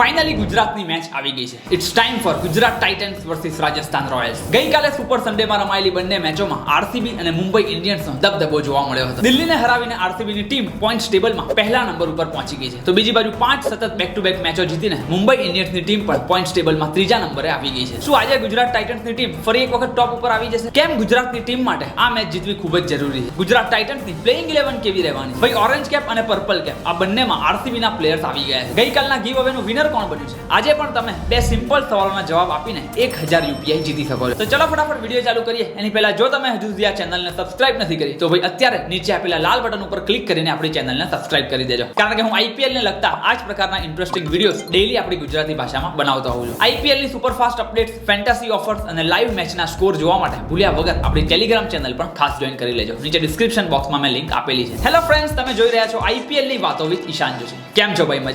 Finally ગુજરાતની match આવી ગઈ છે. It's time for Gujarat Titans versus Rajasthan Royals. ગઈકાલે સુપર સન્ડેમાં રમાયેલી બંને મેચોમાં આરસીબી અને મુંબઈ ઇન્ડિયન્સનો દબદબો જોવા મળ્યો હતો. દિલ્હીને હરાવીને આરસીબીની ટીમ પોઈન્ટ્સ ટેબલમાં પહેલા નંબર ઉપર પહોંચી ગઈ છે. તો બીજી બાજુ 5 સતત બેક ટુ બેક મેચો જીતીને મુંબઈ ઇન્ડિયન્સની ટીમ પણ પોઈન્ટ્સ ટેબલમાં ત્રીજા નંબરે આવી ગઈ છે. શું આજે ગુજરાત ટાઇટન્સની ટીમ ફરી એક વખત ટોપ ઉપર આવી જશે? કેમ ગુજરાતની ટીમ માટે આ મેચ જીતવી ખૂબ જ જરૂરી છે? ગુજરાત ટાઇટન્સની પ્લેઇંગ 11 કેવી રહેવાની? ભાઈ ઓરેન્જ કેપ અને પર્પલ કેપ આ બંનેમાં આરસીબીના પ્લેયર્સ આવી ગયા છે. ગઈકાલના ગીવ અવેનું વિનર કોણ બન્યું છે? આજે પણ તમે બે સિમ્પલ સવાલોના જવાબ આપીને 1000 યુપીઆઈ જીતી શકો છો. તો ચલો ફટાફટ વિડીયો ચાલુ કરીએ. એની પહેલા જો તમે હજુ સુધી આ ચેનલને સબસ્ક્રાઇબ નથી કરી તો ભાઈ અત્યારે નીચે આપેલા લાલ બટન ઉપર ક્લિક કરીને આપણી ચેનલને સબસ્ક્રાઇબ કરી દેજો. કારણ કે હું આઈપીએલ ને લગતા આ જ પ્રકારના ઇન્ટરેસ્ટિંગ વિડીયોઝ ડેઈલી આપણી ગુજરાતી ભાષામાં બનાવતો હોઉં છું. આઈપીએલ ની સુપરફાસ્ટ અપડેટ્સ, ફેન્ટાસી ઓફર્સ અને લાઈવ મેચના સ્કોર જોવા માટે ભૂલ્યા વગર આપણી ટેલિગ્રામ ચેનલ પણ ખાસ જોઈન કરી લેજો. નીચે ડિસ્ક્રિપ્શન બોક્સમાં મેં લિંક આપેલી છે. હેલો ફ્રેન્ડ્સ, તમે જોઈ રહ્યા છો આઈપીએલ ની વાતો વિથ ઈશાન જોશી. કેમ છો ભાઈ?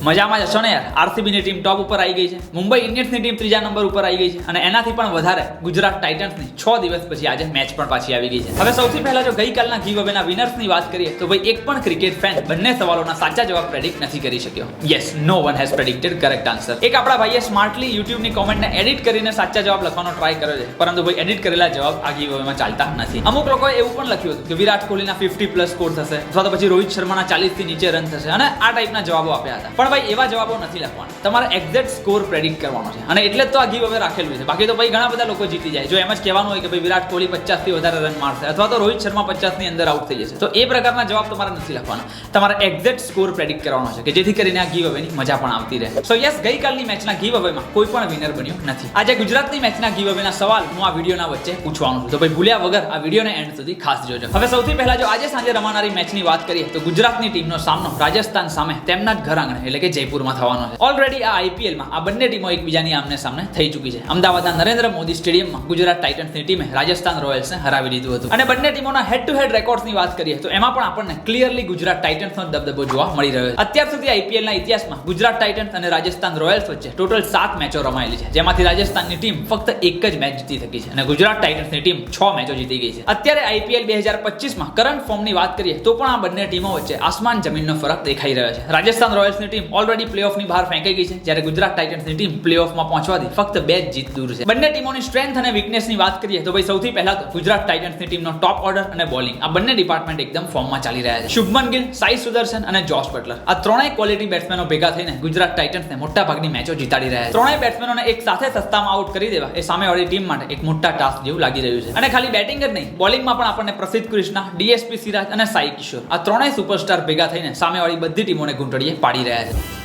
મજામાં જશો ને યાર? આરસીબી ની ટીમ ટોપ ઉપર આવી ગઈ છે. મુંબઈ ઇન્ડિયન્સની ટીમ ત્રીજા નંબર ઉપર આવી ગઈ છે અને એનાથી પણ વધારે ગુજરાત ટાઇટન્સની 6 દિવસ પછી આજે મેચ પણ પાછી આવી ગઈ છે. હવે સૌથી પહેલા જો ગઈકાલના ગીવ અવેના વિનર્સની વાત કરીએ તો ભાઈ એક પણ ક્રિકેટ ફેન બંને સવાલોના સાચા જવાબ પ્રેડિક્ટ નથી કરી શક્યો. Yes, no one has predicted correct answer. એક આપણા ભાઈએ સ્માર્ટલી યુટ્યુબની કોમેન્ટને એડિટ કરીને સાચા જવાબ લખવાનો ટ્રાય કર્યો છે, પરંતુ ભાઈ એડિટ કરેલા જવાબ આ ગીવ અવેમાં ચાલતા નથી. અમુક લોકોએ એવું પણ લખ્યું હતું કે વિરાટ કોહલીના 50+ સ્કોર થશે અથવા તો પછી રોહિત શર્માના 40 થી નીચે રન થશે અને આ ટાઈપના જવાબો આપ્યા હતા. પણ ભાઈ એવા જવાબો નથી લખવાના, તમારે એક્ઝેક્ટ સ્કોર પ્રેડિક્ટ કરવાનો છે અને એટલે જ તો આ ગીવ અવે રાખેલું છે. બાકી તો ભાઈ ઘણા બધા લોકો જીતી જાય જો એમ જ કહેવાનું હોય કે ભાઈ વિરાટ કોહલી 50 થી વધારે રન મારશે અથવા તો રોહિત શર્મા 50 ની અંદર આઉટ થઈ જશે. તો એ પ્રકારના જવાબ તમારે નથી લખવાના, તમારે એક્ઝેક્ટ સ્કોર પ્રેડિક્ટ કરવાનો છે કે જેથી કરીને આ ગીવ અવેની મજા પણ આવતી રહે. સો યસ, ગઈકાલની મેચના ગીવ અવેમાં કોઈ પણ વિનર બન્યું નથી. આજે ગુજરાતની મેચના ગીવ અવેના સવાલ હું આ વિડીયોના વચ્ચે પૂછવાનું છું, તો ભાઈ ભૂલ્યા વગર આ વિડીયોને એન્ડ સુધી ખાસ જોજો. હવે સૌથી પહેલા જો આજે સાંજે રમાનારી મેચની વાત કરીએ તો ગુજરાતની ટીમનો સામનો રાજસ્થાન સામે તેમના જ ઘર આંગણે એટલે કે જયપુરમાં થવાનો છે. ઓલરેડી આ આઈપીએલમાં આ બંને ટીમો એકબીજાની આમને સામને થઈ ચૂકી છે. અમદાવાદના નરેન્દ્ર મોદી સ્ટેડિયમમાં ગુજરાત ટાઇટન્સની ટીમે રાજસ્થાન રોયલ્સને હરાવી દીધું હતું અને બંને ટીમોના હેડ ટુ હેડ રેકોર્ડ્સની વાત કરીએ તો એમાં પણ આપણને ક્લિયરલી ગુજરાત ટાઇટન્સનો દબદબો જોવા મળી રહ્યો છે. અત્યાર સુધી આઈપીએલના ઇતિહાસમાં ગુજરાત ટાઇટન્સ અને રાજસ્થાન રોયલ્સ વચ્ચે ટોટલ 7 મેચો રમાયેલી છે, જેમાંથી રાજસ્થાનની ટીમ ફક્ત એક જ મેચ જીતી શકી છે અને ગુજરાત ટાઇટન્સની ટીમ 6 મેચો જીતી ગઈ છે. અત્યારે આઈપીએલ 2025માં કરંટ ફોર્મની વાત કરીએ તો પણ આ બંને ટીમો વચ્ચે આસમાન જમીનનો ફરક દેખાઈ રહ્યો છે. રાજસ્થાન રોયલ્સની ટીમ ઓલરેડી પ્લેઓફની બહાર ફેંકાઈ ગઈ છે, જ્યારે ગુજરાત ટાઇટન્સની ટીમ પ્લેઓફમાં પહોંચવાથી ફક્ત 2 જ જીત દૂર છે. બંને ટીમોની સ્ટ્રેન્થ અને વીકનેસની વાત કરીએ તો ભાઈ સૌથી પહેલા તો ગુજરાત ટાઇટન્સની ટીમનો ટોપ ઓર્ડર અને બોલિંગ આ બંને ડિપાર્ટમેન્ટ એકદમ ફોર્મમાં ચાલી રહ્યા છે. શુભમન ગિલ, સાઈ સુદર્શન અને જોસ બટલર આ ત્રણેય ક્વોલિટી બેટ્સમેનો ભેગા થઈને ગુજરાત ટાઇટન્સને મોટા ભાગની મેચો જીતાડી રહ્યા છે. ત્રણેય બેટ્સમેનોને એક સાથે સસ્તામાં આઉટ કરી દેવા એ સામેવાળી ટીમ માટે એક મોટા ટાસ્ક જેવું લાગી રહ્યું છે. અને ખાલી બેટિંગ જ નહીં, બોલિંગમાં પણ આપણને પ્રસિદ્ધ કૃષ્ણા, ડીએસપી સિરાજ અને સાઈ કિશોર આ ત્રણેય સુપરસ્ટાર ભેગા થઈને સામેવાળી બધી ટીમોને ઘૂંટડીએ પાડી રહ્યા છે.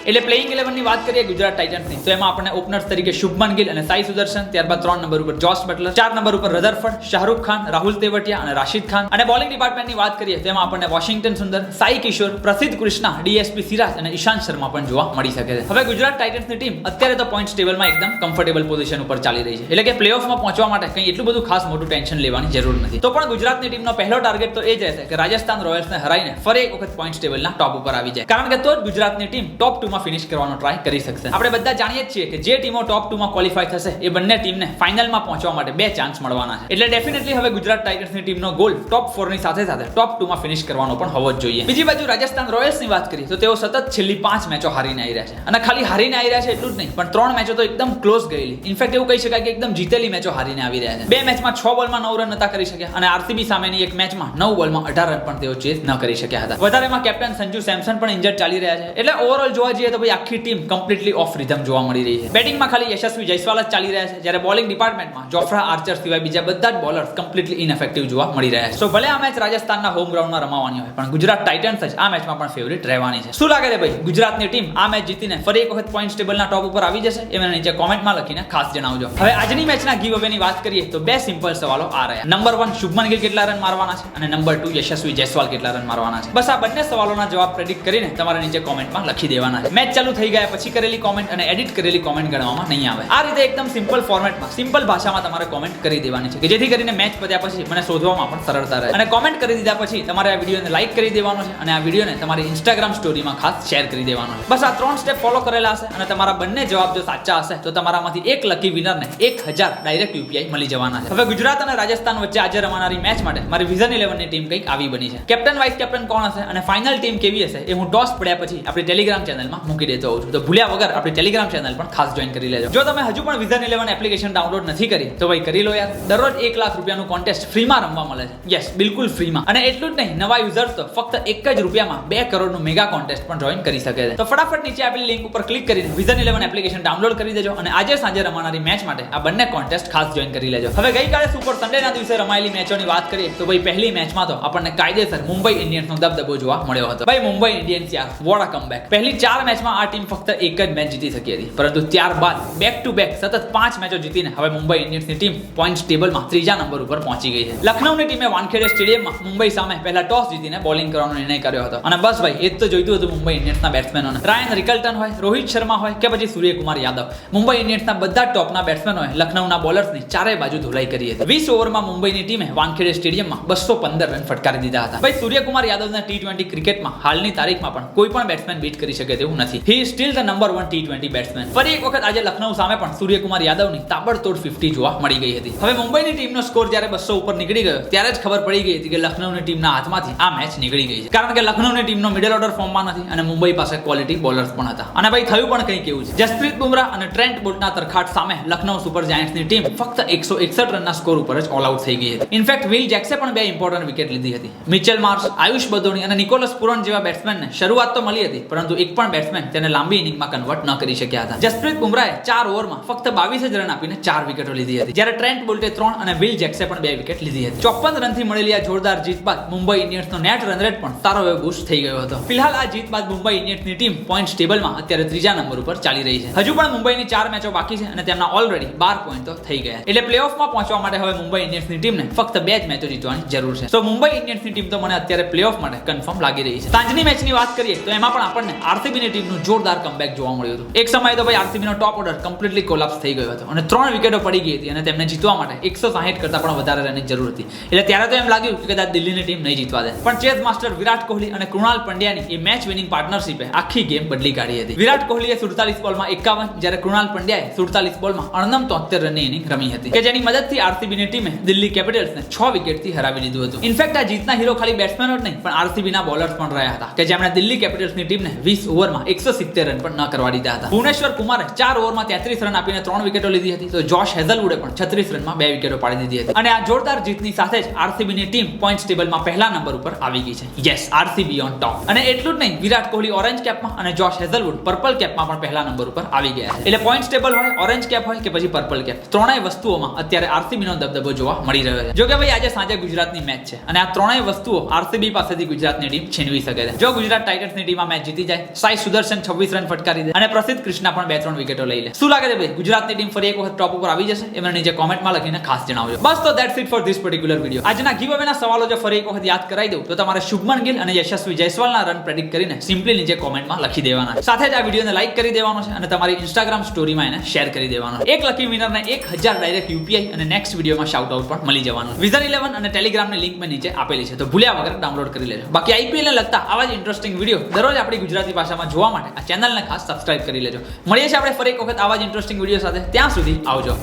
એટલે પ્લેઇંગ 11 ની વાત કરીએ ગુજરાત ટાઇટન્સની તો એમાં આપણને ઓપનર્સ તરીકે શુભમન ગિલ અને સાઈ સુદર્શન, ત્યારબાદ 3 નંબર ઉપર જોસ બટલર, 4 નંબર ઉપર રધરફર્ડ, શાહરૂખ ખાન, રાહુલ તેવટિયા અને રાશિદ ખાન. અને બોલિંગ ડિપાર્ટમેન્ટની વાત કરીએ તો એમાં આપણને વોશિંગ્ટન સુંદર, સાઈ કિશોર, પ્રસિદ્ધ કૃષ્ણા, ડીએસપી સિરાજ અને ઈશાંત શર્મા પણ જોવા મળી શકે છે. હવે ગુજરાત ટાઇટન્સની ટીમ અત્યારે તો પોઈન્ટ્સ ટેબલમાં એકદમ કમ્ફર્ટેબલ પોઝિશન ઉપર ચાલી રહી છે, એટલે કે પ્લેઓફમાં પહોંચવા માટે કંઈ એટલું બધું ખાસ મોટું ટેન્શન લેવાની જરૂર નથી. તો પણ ગુજરાતની ટીમનો પહેલો ટાર્ગેટ તો એ જ રહેશે કે રાજસ્થાન રોયલ્સને હરાઈને ફરી એક વખત પોઈન્ટ્સ ટેબલના ટોપ ઉપર આવી જાય, કારણ કે તો જ ગુજરાતની ટીમ ટોપ 2 માં ફિનિશ કરવાનો ટ્રાય કરી શકશે. આપણે બધા જાણીએ છીએ કે જે ટીમો ટોપ 2 માં ક્વોલિફાય થશે એ બંને ટીમને ફાઇનલમાં પહોંચવા માટે 2 ચાન્સ મળવાના છે. એટલે ડેફિનેટલી હવે ગુજરાત ટાઇટન્સની ટીમનો ગોલ ટોપ 4 ની સાથે સાથે ટોપ 2 માં ફિનિશ કરવાનો પણ હોવો જ જોઈએ. બીજી બાજુ રાજસ્થાન રોયલ્સની વાત કરીએ તો તેઓ સતત છેલ્લી 5 મેચો હારીને આવી રહ્યા છે અને ખાલી હારીને આવી રહ્યા છે એટલું જ નહીં, પણ 3 મેચો તો એકદમ ક્લોઝ ગયેલી, ઇનફેક્ટ એવું કહી શકાય કે એકદમ જીતેલી મેચો હારીને આવી રહ્યા છે. 2 મેચમાં 6 બોલમાં 9 રન નતા કરી શક્યા અને આરસીબી સામેની એક મેચમાં 9 બોલમાં 18 રન પણ તેઓ ચેઝ ન કરી શક્યા હતા. વધારેમાં કેપ્ટન સંજુ સેમસન પણ ઇન્જર્ડ ચાલી રહ્યા છે, એટલે ઓવરઓલ જોવા જઈએ તો ભાઈ આખી ટીમ કમ્પ્લીટલી ઓફ રિધમ જોવા મળી રહી છે. બેટિંગમાં ખાલી યશસ્વી જયસ્વાલ જ ચાલી રહ્યા છે, જ્યારે બોલિંગ ડિપાર્ટમેન્ટમાં જોફ્રા આર્ચર સિવાય બીજા બધા જ બોલર્સ કમ્પ્લીટલી ઇનએફેક્ટિવ જોવા મળી રહ્યા છે. સો ભલે આ મેચ રાજસ્થાનના હોમ ગ્રાઉન્ડમાં રમાવાની હોય, પણ ગુજરાત ટાઇટન્સ જ આ મેચમાં પણ ફેવરિટ રહેવાની છે. શું લાગે છે ભાઈ, ગુજરાતની ટીમ આ મેચ જીતીને ફરી એક વખત પોઈન્ટ્સ ટેબલના ટોપ ઉપર આવી જશે? એ મને નીચે કોમેન્ટમાં લખીને ખાસ જણાવજો. હવે આજની મેચના ગીવ અવેની વાત કરીએ તો 2 સિમ્પલ સવાલો આ રહ્યા. નંબર 1, શુભમન ગિલ કેટલા રન મારવાના છે અને નંબર 2, યશસ્વી જયસ્વાલ કેટલા રન મારવાના છે. બસ આ બંને સવાલોના જવાબ પ્રેડિક્ટ કરીને તમારે નીચે કોમેન્ટમાં લખી દેવાના છે. મેચ ચાલુ થઈ ગયા પછી કરેલી કોમેન્ટ અને એડિટ કરેલી કોમેન્ટ ગણવામાં નહીં આવે. આ રીતે એકદમ સિમ્પલ ફોર્મેટમાં સિમ્પલ ભાષામાં તમારે કોમેન્ટ કરી દેવાની છે કે જેથી કરીને મેચ પત્યા પછી મને શોધવામાં પણ સરળતા રહે. અને કોમેન્ટ કરી દીધા પછી તમારે આ વિડીયોને લાઈક કરી દેવાનો છે અને આ વિડીયોને તમારી ઇન્સ્ટાગ્રામ સ્ટોરીમાં ખાસ શેર કરી દેવાનો છે. બસ આ 3 સ્ટેપ ફોલો કરેલા હશે અને તમારા બંને જવાબ જો સાચા હશે તો તમારામાંથી એક લકી વિનરને 1000 ડાયરેક્ટ યુપીઆઈ મળી જવાના છે. હવે ગુજરાત અને રાજસ્થાન વચ્ચે આજે રમાનારી મેચ માટે મારી વિઝન 11 ની ટીમ કંઈક આવી બની છે. કેપ્ટન વાઇસ કેપ્ટન કોણ હશે અને ફાઇનલ ટીમ કેવી હશે એ હું ટોસ પડ્યા પછી આપણી ટેલિગ્રામ ચેનલમાં ડિસ્ક્રિપ્શનમાં મૂકી દેતો હોઉં છું. તો ભૂલ્યા વગર આપણી ટેલિગ્રામ ચેનલ પણ ખાસ જોઈન કરી લેજો. જો તમે હજુ પણ વિઝન 11 એપ્લિકેશન ડાઉનલોડ નથી કરી તો ભાઈ કરી લો યાર. દરરોજ 1 લાખ રૂપિયાનું કોન્ટેસ્ટ ફ્રીમાં રમવા મળે છે. યસ, બિલકુલ ફ્રીમાં. અને એટલું જ નહીં, નવા યુઝર્સ તો ફક્ત 1 જ રૂપિયામાં 2 કરોડનું મેગા કોન્ટેસ્ટ પણ જોઈન કરી શકે છે. તો ફટાફટ નીચે આપેલી લિંક ઉપર ક્લિક કરીને વિઝન 11 એપ્લિકેશન ડાઉનલોડ કરી દેજો અને આજે સાંજે રમાનારી મેચ માટે આ બંને કોન્ટેસ્ટ ખાસ જોઈન કરી લેજો. હવે ગઈકાલે સુપર સન્ડેના દિવસે રમાયેલી મેચોની વાત કરીએ તો ભાઈ પહેલી મેચમાં તો આપણને કાયદેસર મુંબઈ ઇન્ડિયન્સનો દબદબો જોવા મળ્યો હતો. ભાઈ મુંબઈ ઇન્ડિયન્સ યાર, વોટ અ કમબેક. પહેલી 4 મેચમાં આ ટીમ ફક્ત એક જ મેચ જીતી શકી હતી, પરંતુ ત્યારબાદ બેક ટુ બેક સતત 5 મેચો જીતીને હવે મુંબઈ ઇન્ડિયન્સની ટીમ પોઈન્ટ્સ ટેબલમાં 3જા નંબર ઉપર પહોંચી ગઈ છે. લખનઉની ટીમે વાનખેડે સ્ટેડિયમમાં મુંબઈ સામે પહેલા ટોસ જીતીને બોલિંગ કરવાનો નિર્ણય કર્યો હતો અને બસ ભાઈ એ જ તો જોઈતું હતું મુંબઈ ઇન્ડિયન્સના બેટ્સમેનોને. રાયન રિકલ્ટન હોય, રોહિત શર્મા હોય કે પછી સૂર્યકુમાર યાદવ, મુંબઈ ઇન્ડિયન્સના બધા ટોપના બેટ્સમેનોએ લખનઉના બોલર્સની ચારે બાજુ ધોલાઈ કરી હતી. 20 ઓવરમાં મુંબઈની ટીમે વાનખેડે સ્ટેડિયમમાં 215 રન ફટકારી દીધા હતા. ભાઈ સૂર્યકુમાર યાદવના T20 ક્રિકેટમાં હાલની તારીખમાં પણ કોઈ પણ બેટ્સમેન બીટ કરી શકે તેવું નથી. He is still the number 1 T20 batsman. ફરી એક વખત આજે લખનઉ સામે પણ સૂર્યકુમાર યાદવની તાબડતોડ 50 જોવા મળી ગઈ હતી. હવે મુંબઈની ટીમનો સ્કોર જ્યારે 200 ઉપર નીકળી ગયો ત્યારે જ ખબર પડી ગઈ હતી કે લખનઉની ટીમના હાથમાંથી આ મેચ નીકળી ગઈ છે. કારણ કે લખનઉની ટીમનો મિડલ ઓર્ડર ફોર્મમાં નથી અને મુંબઈ પાસે ક્વોલિટી બોલર્સ પણ હતા. અને ભાઈ થયું પણ કંઈક એવું છે. જસપ્રીત બુમરાહ અને ટ્રેન્ટ બોલ્ટના તરખાટ સામે લખનઉ સુપર જાયન્ટ્સની ટીમ ફક્ત 161 રનના સ્કોર ઉપર જ ઓલ આઉટ થઈ ગઈ હતી. ઇનફેક્ટ વિલ જેક્સે પણ 2 ઇમ્પોર્ટન્ટ વિકેટ લીધી હતી. મિચેલ માર્શ, આયુષ બદોની અને નિકોલસ પુરન જેવા બેટ્સમેનને શરૂઆત તો મળી હતી, પરંતુ એક પણ બેટ્સમેન તેને લાંબી ઇનિંગમાં કન્વર્ટ ન કરી શક્યા હતા. જસપ્રીત બુમરાહે 4 ઓવરમાં ફક્ત 22 જ રન આપીને 4 વિકેટો લીધી હતી, જ્યારે ટ્રેન્ટ બોલ્ટે 3 અને વિલ જેક્સે પણ 2 વિકેટ લીધી હતી. 54 રનથી મળેલી આ જોરદાર જીત બાદ મુંબઈ ઇન્ડિયન્સનો નેટ રન રેટ પણ સારો એવો બૂસ્ટ થઈ ગયો હતો. ફિલહાલ આ જીત બાદ મુંબઈ ઇન્ડિયન્સની ટીમ પોઈન્ટ્સ ટેબલમાં અત્યારે 3જા નંબર ઉપર ચાલી રહી છે. હજુ પણ મુંબઈની 4 મેચો બાકી છે અને તેમના ઓલરેડી 12 પોઈન્ટ તો થઈ ગયા. એટલે પ્લેઓફમાં પહોંચવા માટે હવે મુંબઈ ઇન્ડિયન્સની ટીમને ફક્ત 2 જ મેચો જીતવાની જરૂર છે. સો મુંબઈ ઇન્ડિયન્સની ટીમ તો મને અત્યારે પ્લેઓફ માટે કન્ફર્મ લાગી રહી છે. સાંજની મેચની વાત કરીએ તો એમાં પણ આપણને આરસીબીની ટીમનું જોરદાર કમબેક જોવા મળ્યું હતું. એક સમયે તો ભાઈ આરસીબીનો ટોપ ઓર્ડર કમ્પ્લીટલી કોલાપ્સ થઈ ગયો હતો અને 3 વિકેટો પડી ગઈ હતી અને તેમને જીતવા માટે 160 કરતા પણ વધારે રનની જરૂર હતી. એટલે ત્યારે તો એમ લાગ્યું કે કદાચ દિલ્હીની ટીમ નહીં જીતવા દે, પણ ચેસ માસ્ટર વિરાટ કોહલી અને કૃણાલ પંડ્યાની એ મેચ વિનિંગ પાર્ટનરશિપે આખી ગેમ બદલી કાઢી હતી. વિરાટ કોહલીએ 47 બોલમાં 51 જ્યારે કૃણાલ પંડ્યાએ 47 બોલમાં 73 રનની ઇનિંગ રમી હતી કે જેની મદદથી આરસીબીની ટીમે દિલ્હી કેપિટલ્સને 6 વિકેટથી હરાવી દીધું હતું. ઇનફેક્ટ આ જીતના હીરો ખાલી બેટ્સમેનો જ નહીં પણ આરસીબીના બોલર્સ પણ રહ્યા હતા કે જેમણે દિલ્હી કેપિટલ્સની ટીમને 20 ઓવરમાં 170 રન પણ ન કરવા દીધા હતા. ભુવનેશ્વર કુમારે 4 ઓવરમાં 33 રન આપીને 3 વિકેટો લીધી હતી, તો જોશ હેઝલવુડે પણ 36 રનમાં 2 વિકેટો પાડી દીધી હતી. અને આ જોરદાર જીતની સાથે જ આરસીબીની ટીમ પોઈન્ટ્સ ટેબલમાં પહેલા નંબર ઉપર આવી ગઈ છે. Yes, RCB on top. અને એટલું જ નહીં, વિરાટ કોહલી ઓરેન્જ કેપમાં અને જોશ હેઝલવુડ પર્પલ કેપમાં પણ પહેલા નંબર ઉપર આવી ગયા છે. એટલે પોઈન્ટ્સ ટેબલ હોય, ઓરેન્જ કેપ હોય કે પછી પર્પલ કેપ, ત્રણેય વસ્તુઓમાં અત્યારે આરસીબીનો દબદબો જોવા મળી રહ્યો છે. જો કે ભાઈ આજે સાંજે ગુજરાતની મેચ છે અને આ ત્રણેય વસ્તુઓ આરસીબી પાસેથી ગુજરાતની ટીમ છીનવી શકે છે. જો ગુજરાત ટાઇટન્સની ટીમ આ મેચ જીતી જાય, સાઈ સુદર્શન 26 રન ફટકારી દે અને પ્રસિદ્ધ કૃષ્ણા પણ 2-3 વિકેટો લઈ લે, શું લાગે છે ભાઈ ગુજરાતની ટીમ ફરી એક વખત ટોપ ઉપર આવી જશે? એ મને નીચે કોમેન્ટમાં લખીને ખાસ જણાવજો. બસ તો that's it for this particular video. આજના ગીવઅવેના સવાલો જો ફરી એક વખત યાદ કરાવી દઉં તો તમારે શુભમન ગિલ અને યશસ્વી જયસ્વાલના રન પ્રેડિક્ટ કરીને સિમ્પલી નીચે કોમેન્ટમાં લખી દેવાના છે. સાથે જ આ વિડિયોને લાઈક કરી દેવાનો છે અને તમારી ઇન્સ્ટાગ્રામ સ્ટોરીમાં એને શેર કરી દેવાનો છે. એક લકી વિનરને 1000 ડાયરેક્ટ યુપીઆઈ અને નેક્સ્ટ વિડિયોમાં શાઉટ આઉટ પણ મળી જવાનું. વિઝન 11 અને ટેલિગ્રામની લિંક મેં નીચે આપેલી છે, તો ભૂલ્યા વગર ડાઉનલોડ કરી લેજો. બાકી આઈપીએલ ને લગતા આવા જ ઇન્ટરેસ્ટિંગ વિડિયો દરરોજ આપણી ગુજરાતી ભાષામાં જોવા માટે આ ચેનલને ખાસ સબસ્ક્રાઇબ કરી લેજો. મળીએ છીએ આપણે ફરી એક વખત આવા જ ઇન્ટરેસ્ટિંગ વિડિયો સાથે. ત્યાં સુધી આવજો.